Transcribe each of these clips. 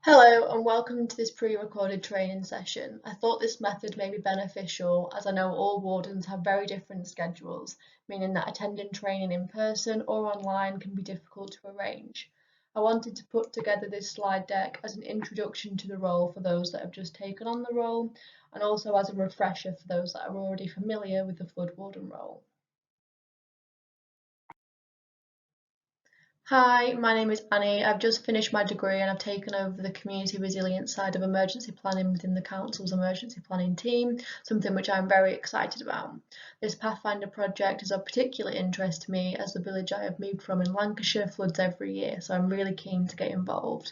Hello and welcome to this pre-recorded training session. I thought this method may be beneficial as I know all wardens have very different schedules, meaning that attending training in person or online can be difficult to arrange. I wanted to put together this slide deck as an introduction to the role for those that have just taken on the role and also as a refresher for those that are already familiar with the flood warden role. Hi, my name is Annie. I've just finished my degree and I've taken over the community resilience side of emergency planning within the council's emergency planning team, something which I'm very excited about. This Pathfinder project is of particular interest to me as the village I have moved from in Lancashire floods every year, so I'm really keen to get involved.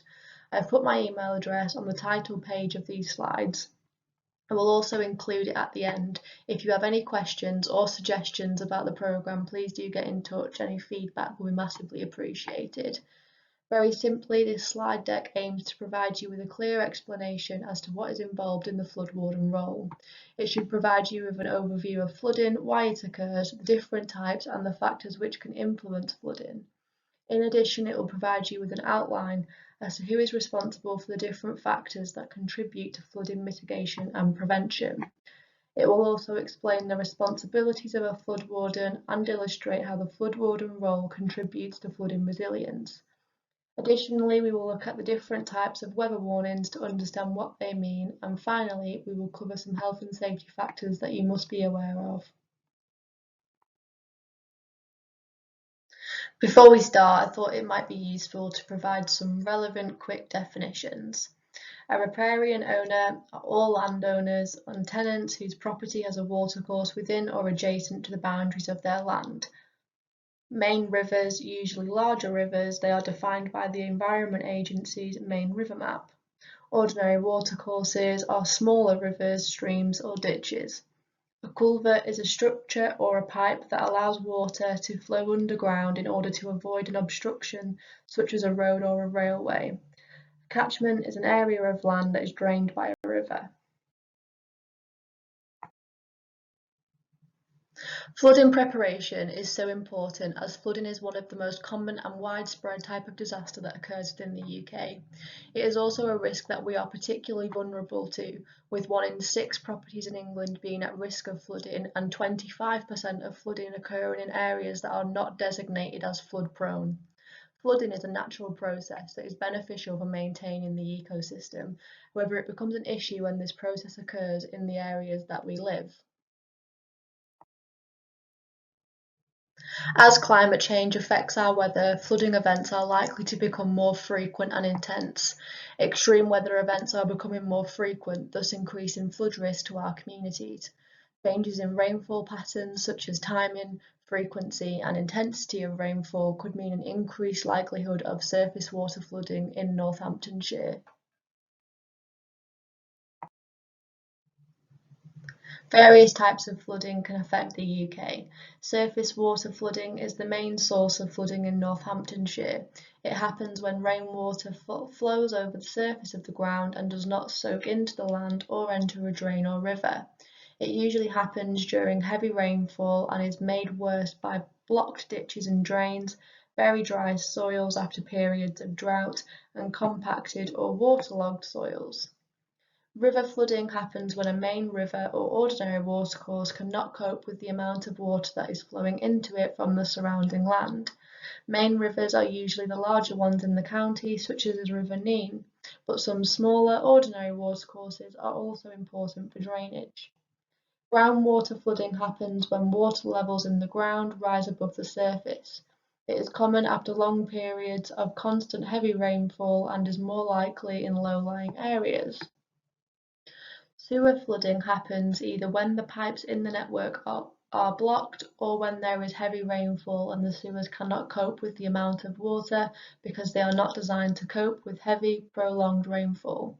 I've put my email address on the title page of these slides. I will also include it at the end. If you have any questions or suggestions about the programme, please do get in touch. Any feedback will be massively appreciated. Very simply, this slide deck aims to provide you with a clear explanation as to what is involved in the flood warden role. It should provide you with an overview of flooding, why it occurs, the different types and the factors which can influence flooding. In addition, it will provide you with an outline as to who is responsible for the different factors that contribute to flooding mitigation and prevention. It will also explain the responsibilities of a flood warden and illustrate how the flood warden role contributes to flooding resilience. Additionally, we will look at the different types of weather warnings to understand what they mean, and finally, we will cover some health and safety factors that you must be aware of. Before we start, I thought it might be useful to provide some relevant quick definitions. A riparian owner are all landowners and tenants whose property has a watercourse within or adjacent to the boundaries of their land. Main rivers, usually larger rivers, they are defined by the Environment Agency's main river map. Ordinary watercourses are smaller rivers, streams or ditches. A culvert is a structure or a pipe that allows water to flow underground in order to avoid an obstruction, such as a road or a railway. A catchment is an area of land that is drained by a river. Flooding preparation is so important as flooding is one of the most common and widespread type of disaster that occurs within the UK. It is also a risk that we are particularly vulnerable to, with 1 in 6 properties in England being at risk of flooding and 25% of flooding occurring in areas that are not designated as flood prone. Flooding is a natural process that is beneficial for maintaining the ecosystem. However, it becomes an issue when this process occurs in the areas that we live. As climate change affects our weather, flooding events are likely to become more frequent and intense. Extreme weather events are becoming more frequent, thus increasing flood risk to our communities. Changes in rainfall patterns, such as timing, frequency and intensity of rainfall, could mean an increased likelihood of surface water flooding in Northamptonshire. Various types of flooding can affect the UK. Surface water flooding is the main source of flooding in Northamptonshire. It happens when rainwater flows over the surface of the ground and does not soak into the land or enter a drain or river. It usually happens during heavy rainfall and is made worse by blocked ditches and drains, very dry soils after periods of drought, and compacted or waterlogged soils. River flooding happens when a main river or ordinary watercourse cannot cope with the amount of water that is flowing into it from the surrounding land. Main rivers are usually the larger ones in the county, such as the River Nene, but some smaller, ordinary watercourses are also important for drainage. Groundwater flooding happens when water levels in the ground rise above the surface. It is common after long periods of constant heavy rainfall and is more likely in low-lying areas. Sewer flooding happens either when the pipes in the network are blocked or when there is heavy rainfall and the sewers cannot cope with the amount of water because they are not designed to cope with heavy, prolonged rainfall.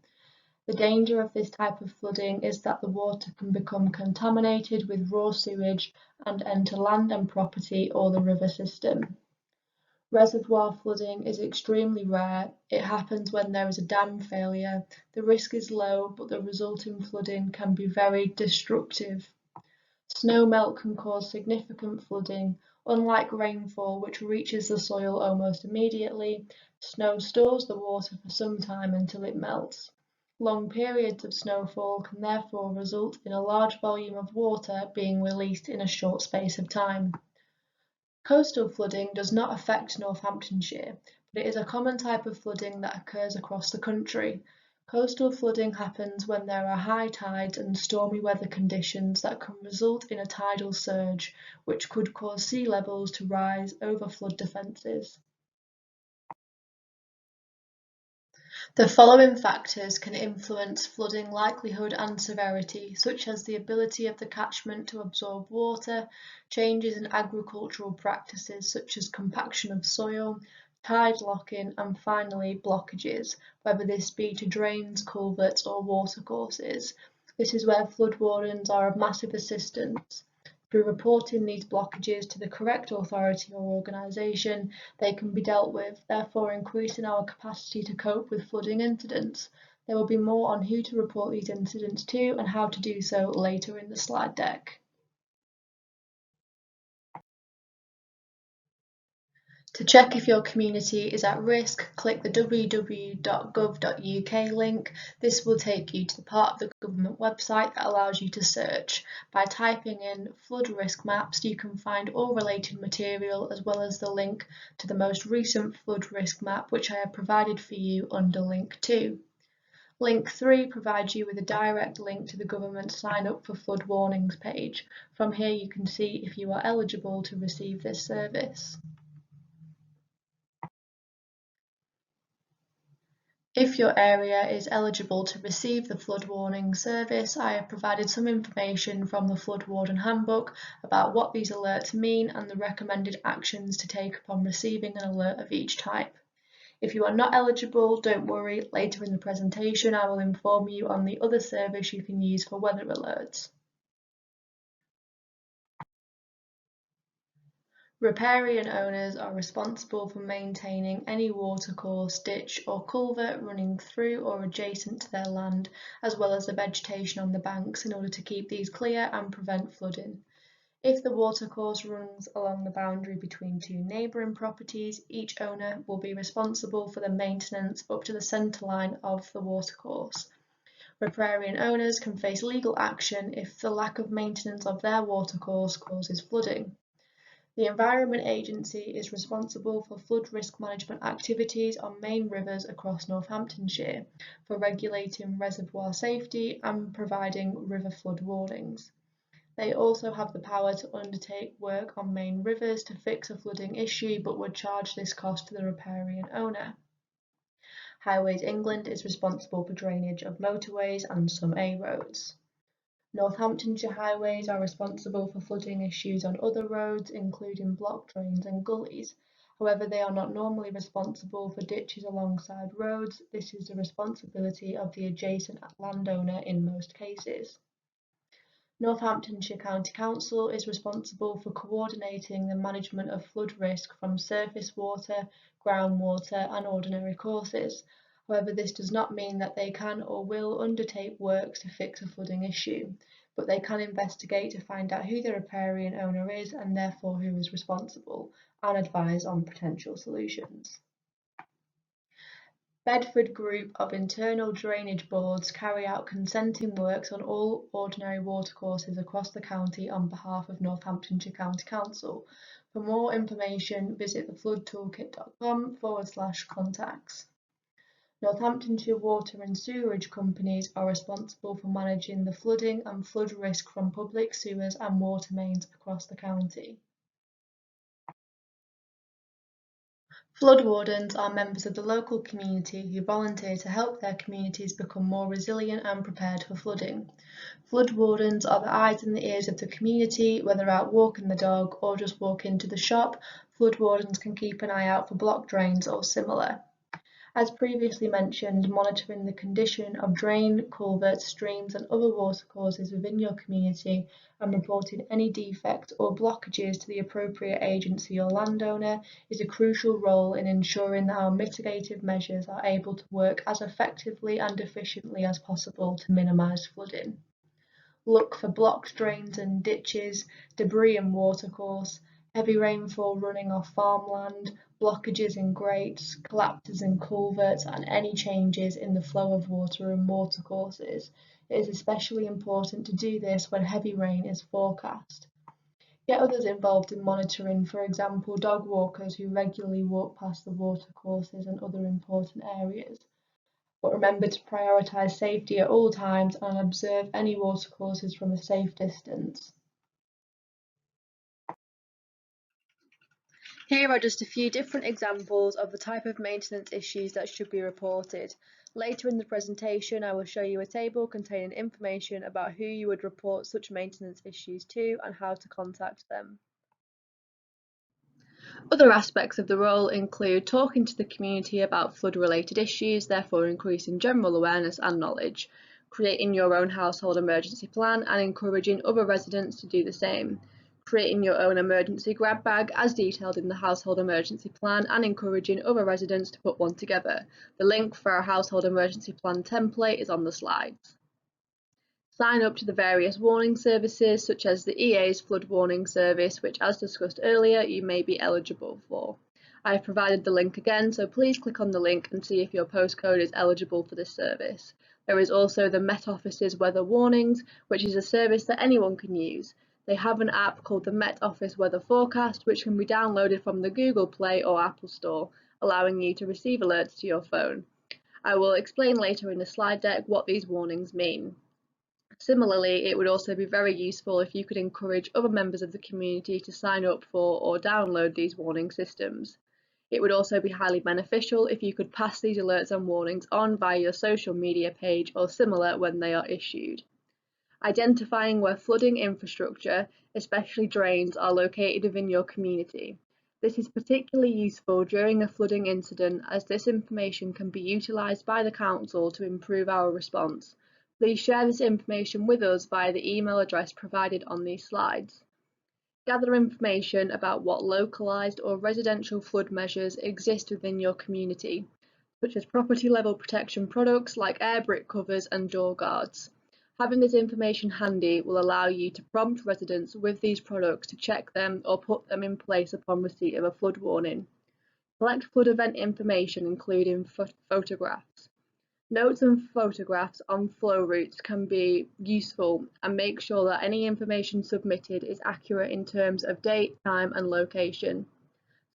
The danger of this type of flooding is that the water can become contaminated with raw sewage and enter land and property or the river system. Reservoir flooding is extremely rare. It happens when there is a dam failure. The risk is low, but the resulting flooding can be very destructive. Snow melt can cause significant flooding. Unlike rainfall, which reaches the soil almost immediately, snow stores the water for some time until it melts. Long periods of snowfall can therefore result in a large volume of water being released in a short space of time. Coastal flooding does not affect Northamptonshire, but it is a common type of flooding that occurs across the country. Coastal flooding happens when there are high tides and stormy weather conditions that can result in a tidal surge, which could cause sea levels to rise over flood defences. The following factors can influence flooding likelihood and severity, such as the ability of the catchment to absorb water, changes in agricultural practices such as compaction of soil, tide locking, and finally blockages, whether this be to drains, culverts or watercourses. This is where flood wardens are of massive assistance. Through reporting these blockages to the correct authority or organisation, they can be dealt with, therefore increasing our capacity to cope with flooding incidents. There will be more on who to report these incidents to and how to do so later in the slide deck. To check if your community is at risk, click the www.gov.uk link. This will take you to the part of the government website that allows you to search. By typing in flood risk maps, you can find all related material as well as the link to the most recent flood risk map, which I have provided for you under link 2. Link 3 provides you with a direct link to the government sign up for flood warnings page. From here you can see if you are eligible to receive this service. If your area is eligible to receive the flood warning service, I have provided some information from the Flood Warden Handbook about what these alerts mean and the recommended actions to take upon receiving an alert of each type. If you are not eligible, don't worry, later in the presentation I will inform you on the other service you can use for weather alerts. Riparian owners are responsible for maintaining any watercourse, ditch or culvert running through or adjacent to their land, as well as the vegetation on the banks in order to keep these clear and prevent flooding. If the watercourse runs along the boundary between two neighbouring properties, each owner will be responsible for the maintenance up to the centre line of the watercourse. Riparian owners can face legal action if the lack of maintenance of their watercourse causes flooding. The Environment Agency is responsible for flood risk management activities on main rivers across Northamptonshire, for regulating reservoir safety and providing river flood warnings. They also have the power to undertake work on main rivers to fix a flooding issue, but would charge this cost to the riparian owner. Highways England is responsible for drainage of motorways and some A roads. Northamptonshire Highways are responsible for flooding issues on other roads, including block drains and gullies. However, they are not normally responsible for ditches alongside roads. This is the responsibility of the adjacent landowner in most cases. Northamptonshire County Council is responsible for coordinating the management of flood risk from surface water, groundwater and ordinary courses. However, this does not mean that they can or will undertake works to fix a flooding issue, but they can investigate to find out who the riparian owner is and therefore who is responsible, and advise on potential solutions. Bedford Group of Internal Drainage Boards carry out consenting works on all ordinary watercourses across the county on behalf of Northamptonshire County Council. For more information, visit thefloodtoolkit.com/contacts. Northamptonshire Water and Sewerage Companies are responsible for managing the flooding and flood risk from public sewers and water mains across the county. Flood wardens are members of the local community who volunteer to help their communities become more resilient and prepared for flooding. Flood wardens are the eyes and the ears of the community, whether out walking the dog or just walk into the shop. Flood wardens can keep an eye out for blocked drains or similar. As previously mentioned, monitoring the condition of drain, culverts, streams and other watercourses within your community and reporting any defects or blockages to the appropriate agency or landowner is a crucial role in ensuring that our mitigative measures are able to work as effectively and efficiently as possible to minimise flooding. Look for blocked drains and ditches, debris and watercourse, heavy rainfall running off farmland, blockages in grates, collapses in culverts, and any changes in the flow of water and watercourses. It is especially important to do this when heavy rain is forecast. Get others involved in monitoring, for example, dog walkers who regularly walk past the watercourses and other important areas. But remember to prioritise safety at all times and observe any watercourses from a safe distance. Here are just a few different examples of the type of maintenance issues that should be reported. Later in the presentation, I will show you a table containing information about who you would report such maintenance issues to and how to contact them. Other aspects of the role include talking to the community about flood-related issues, therefore increasing general awareness and knowledge, creating your own household emergency plan and encouraging other residents to do the same, creating your own emergency grab bag as detailed in the household emergency plan and encouraging other residents to put one together. The link for our household emergency plan template is on the slides. Sign up to the various warning services such as the EA's flood warning service, which as discussed earlier you may be eligible for. I have provided the link again, so please click on the link and see if your postcode is eligible for this service. There is also the Met Office's Weather Warnings, which is a service that anyone can use. They have an app called the Met Office Weather Forecast, which can be downloaded from the Google Play or Apple Store, allowing you to receive alerts to your phone. I will explain later in the slide deck what these warnings mean. Similarly, it would also be very useful if you could encourage other members of the community to sign up for or download these warning systems. It would also be highly beneficial if you could pass these alerts and warnings on via your social media page or similar when they are issued. Identifying where flooding infrastructure, especially drains, are located within your community. This is particularly useful during a flooding incident as this information can be utilised by the council to improve our response. Please share this information with us via the email address provided on these slides. Gather information about what localised or residential flood measures exist within your community, such as property level protection products like air brick covers and door guards. Having this information handy will allow you to prompt residents with these products to check them or put them in place upon receipt of a flood warning. Collect flood event information including photographs. Notes and photographs on flow routes can be useful, and make sure that any information submitted is accurate in terms of date, time and location.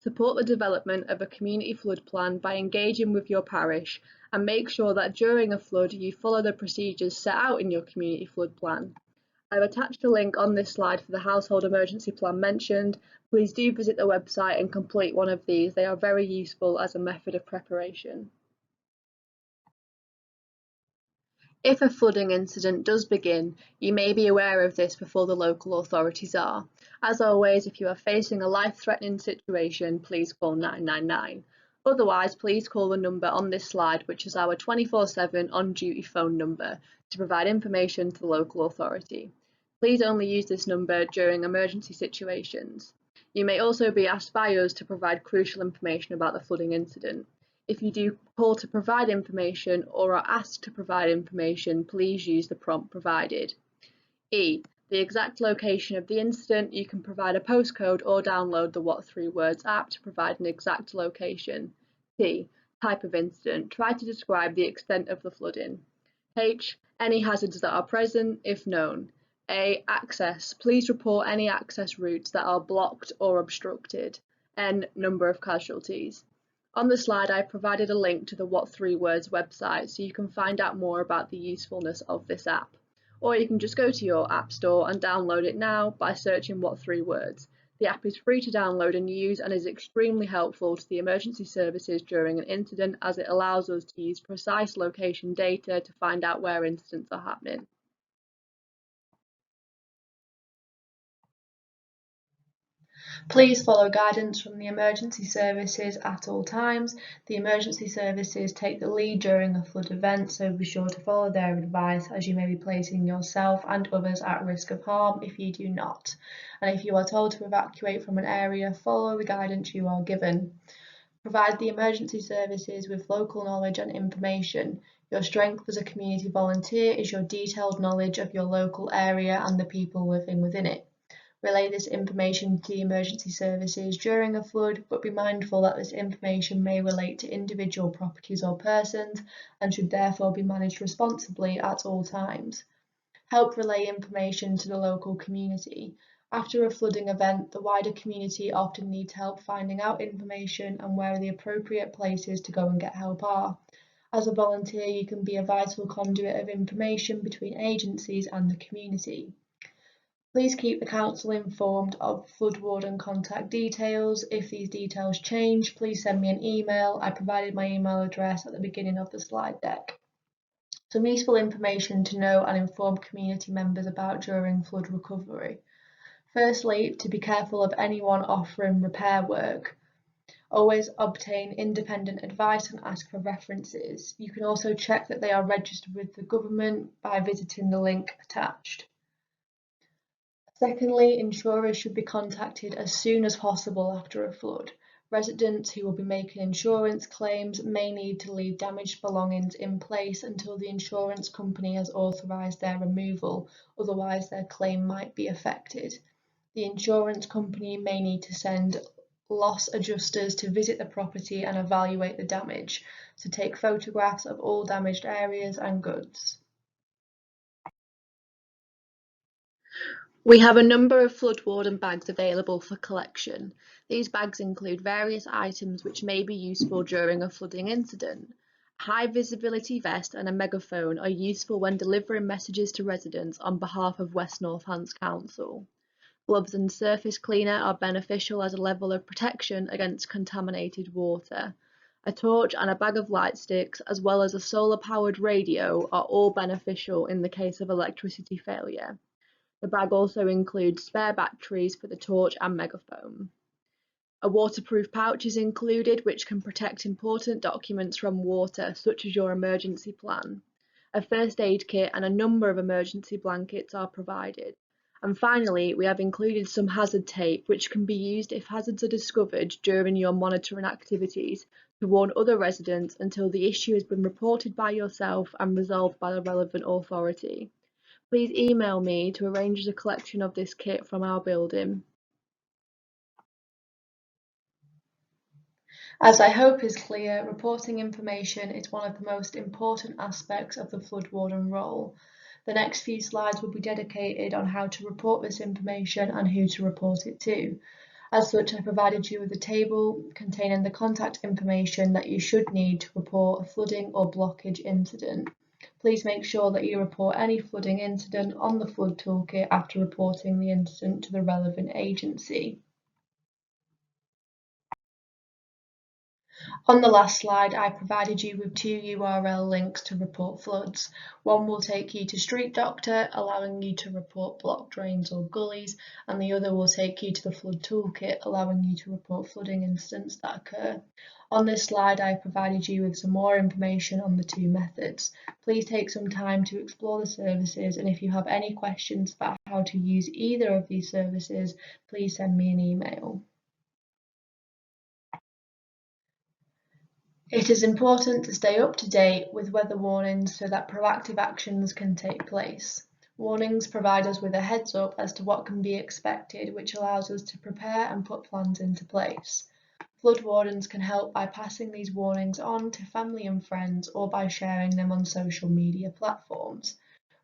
Support the development of a community flood plan by engaging with your parish, and make sure that during a flood you follow the procedures set out in your community flood plan. I've attached a link on this slide for the household emergency plan mentioned. Please do visit the website and complete one of these. They are very useful as a method of preparation. If a flooding incident does begin, you may be aware of this before the local authorities are. As always, if you are facing a life-threatening situation, please call 999. Otherwise, please call the number on this slide, which is our 24/7 on-duty phone number, to provide information to the local authority. Please only use this number during emergency situations. You may also be asked by us to provide crucial information about the flooding incident. If you do call to provide information or are asked to provide information, please use the prompt provided. E. The exact location of the incident. You can provide a postcode or download the What 3 Words app to provide an exact location. T. Type of incident. Try to describe the extent of the flooding. H. Any hazards that are present, if known. A. Access. Please report any access routes that are blocked or obstructed. N. Number of casualties. On the slide, I provided a link to the What 3 Words website so you can find out more about the usefulness of this app. Or you can just go to your app store and download it now by searching What 3 Words. The app is free to download and use and is extremely helpful to the emergency services during an incident, as it allows us to use precise location data to find out where incidents are happening. Please follow guidance from the emergency services at all times. The emergency services take the lead during a flood event, so be sure to follow their advice, as you may be placing yourself and others at risk of harm if you do not. And if you are told to evacuate from an area, follow the guidance you are given. Provide the emergency services with local knowledge and information. Your strength as a community volunteer is your detailed knowledge of your local area and the people living within it. Relay this information to the emergency services during a flood, but be mindful that this information may relate to individual properties or persons and should therefore be managed responsibly at all times. Help relay information to the local community. After a flooding event, the wider community often needs help finding out information and where the appropriate places to go and get help are. As a volunteer, you can be a vital conduit of information between agencies and the community. Please keep the council informed of flood warden contact details. If these details change, please send me an email. I provided my email address at the beginning of the slide deck. Some useful information to know and inform community members about during flood recovery. Firstly, to be careful of anyone offering repair work. Always obtain independent advice and ask for references. You can also check that they are registered with the government by visiting the link attached. Secondly, insurers should be contacted as soon as possible after a flood. Residents who will be making insurance claims may need to leave damaged belongings in place until the insurance company has authorised their removal, otherwise their claim might be affected. The insurance company may need to send loss adjusters to visit the property and evaluate the damage, to take photographs of all damaged areas and goods. We have a number of flood warden bags available for collection. These bags include various items which may be useful during a flooding incident. A high visibility vest and a megaphone are useful when delivering messages to residents on behalf of West Northants Council. Gloves and surface cleaner are beneficial as a level of protection against contaminated water. A torch and a bag of light sticks, as well as a solar-powered radio, are all beneficial in the case of electricity failure. The bag also includes spare batteries for the torch and megaphone. A waterproof pouch is included, which can protect important documents from water, such as your emergency plan. A first aid kit and a number of emergency blankets are provided. And finally, we have included some hazard tape, which can be used if hazards are discovered during your monitoring activities to warn other residents until the issue has been reported by yourself and resolved by the relevant authority. Please email me to arrange the collection of this kit from our building. As I hope is clear, reporting information is one of the most important aspects of the flood warden role. The next few slides will be dedicated on how to report this information and who to report it to. As such, I provided you with a table containing the contact information that you should need to report a flooding or blockage incident. Please make sure that you report any flooding incident on the flood toolkit after reporting the incident to the relevant agency. On the last slide, I provided you with two URL links to report floods. One will take you to Street Doctor, allowing you to report blocked drains or gullies, and the other will take you to the Flood Toolkit, allowing you to report flooding incidents that occur. On this slide, I provided you with some more information on the two methods. Please take some time to explore the services, and if you have any questions about how to use either of these services, please send me an email. It is important to stay up to date with weather warnings so that proactive actions can take place. Warnings provide us with a heads up as to what can be expected, which allows us to prepare and put plans into place. Flood wardens can help by passing these warnings on to family and friends or by sharing them on social media platforms.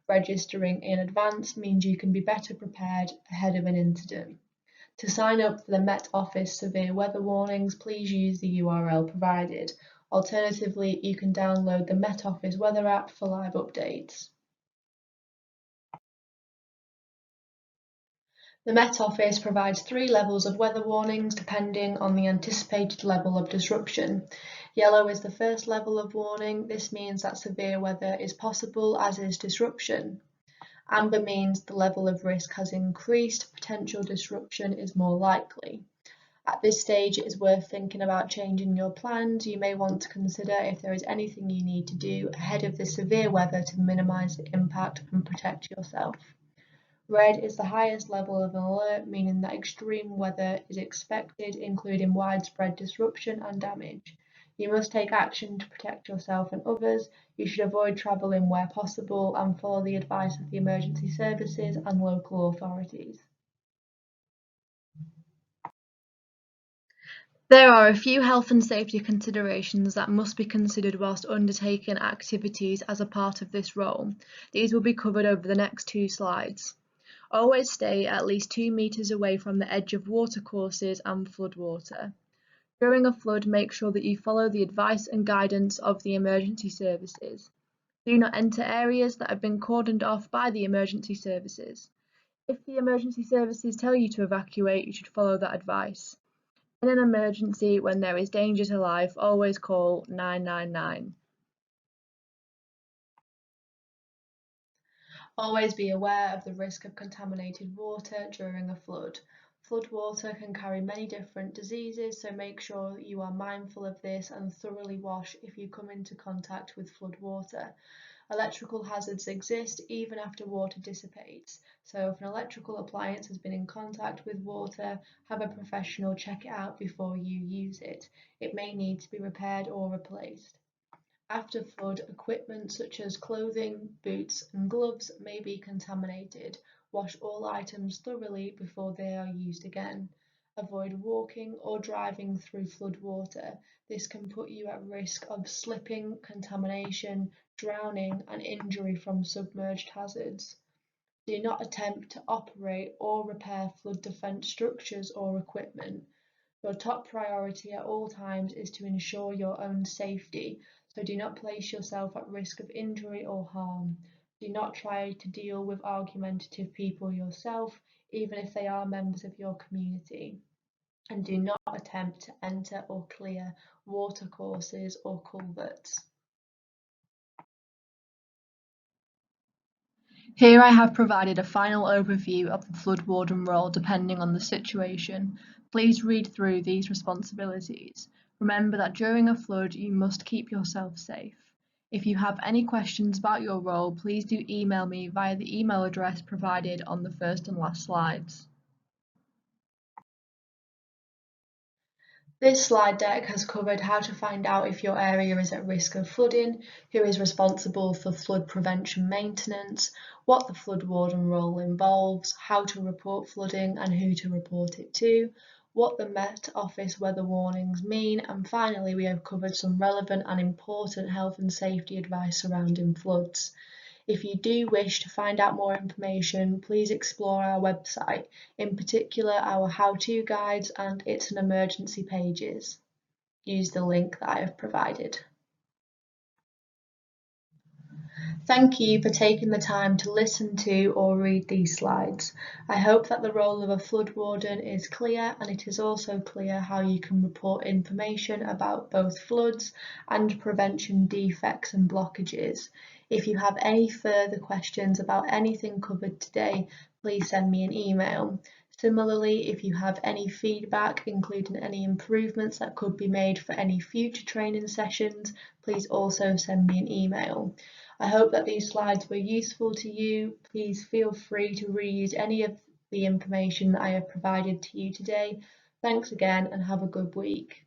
Registering in advance means you can be better prepared ahead of an incident. To sign up for the Met Office severe weather warnings, please use the URL provided. Alternatively, you can download the Met Office weather app for live updates. The Met Office provides 3 levels of weather warnings depending on the anticipated level of disruption. Yellow is the first level of warning. This means that severe weather is possible, as is disruption. Amber means the level of risk has increased, potential disruption is more likely. At this stage, it is worth thinking about changing your plans. You may want to consider if there is anything you need to do ahead of the severe weather to minimise the impact and protect yourself. Red is the highest level of an alert, meaning that extreme weather is expected, including widespread disruption and damage. You must take action to protect yourself and others. You should avoid travelling where possible and follow the advice of the emergency services and local authorities. There are a few health and safety considerations that must be considered whilst undertaking activities as a part of this role. These will be covered over the next 2 slides. Always stay at least 2 metres away from the edge of watercourses and floodwater. During a flood, make sure that you follow the advice and guidance of the emergency services. Do not enter areas that have been cordoned off by the emergency services. If the emergency services tell you to evacuate, you should follow that advice. In an emergency, when there is danger to life, always call 999. Always be aware of the risk of contaminated water during a flood. Flood water can carry many different diseases, so make sure you are mindful of this and thoroughly wash if you come into contact with flood water. Electrical hazards exist even after water dissipates, so if an electrical appliance has been in contact with water, have a professional check it out before you use it. It may need to be repaired or replaced. After flood, equipment such as clothing, boots and gloves may be contaminated. Wash all items thoroughly before they are used again. Avoid walking or driving through flood water. This can put you at risk of slipping, contamination, drowning and injury from submerged hazards. Do not attempt to operate or repair flood defence structures or equipment. Your top priority at all times is to ensure your own safety, so do not place yourself at risk of injury or harm. Do not try to deal with argumentative people yourself, even if they are members of your community. And do not attempt to enter or clear watercourses or culverts. Here I have provided a final overview of the flood warden role depending on the situation. Please read through these responsibilities. Remember that during a flood you must keep yourself safe. If you have any questions about your role, please do email me via the email address provided on the first and last slides. This slide deck has covered how to find out if your area is at risk of flooding, who is responsible for flood prevention maintenance, what the flood warden role involves, how to report flooding and who to report it to, what the Met Office weather warnings mean, and finally we have covered some relevant and important health and safety advice surrounding floods. If you do wish to find out more information, please explore our website, in particular our how-to guides and It's an Emergency pages. Use the link that I have provided. Thank you for taking the time to listen to or read these slides. I hope that the role of a flood warden is clear, and it is also clear how you can report information about both floods and prevention defects and blockages. If you have any further questions about anything covered today, please send me an email. Similarly, if you have any feedback, including any improvements that could be made for any future training sessions, please also send me an email. I hope that these slides were useful to you. Please feel free to reuse any of the information that I have provided to you today. Thanks again and have a good week.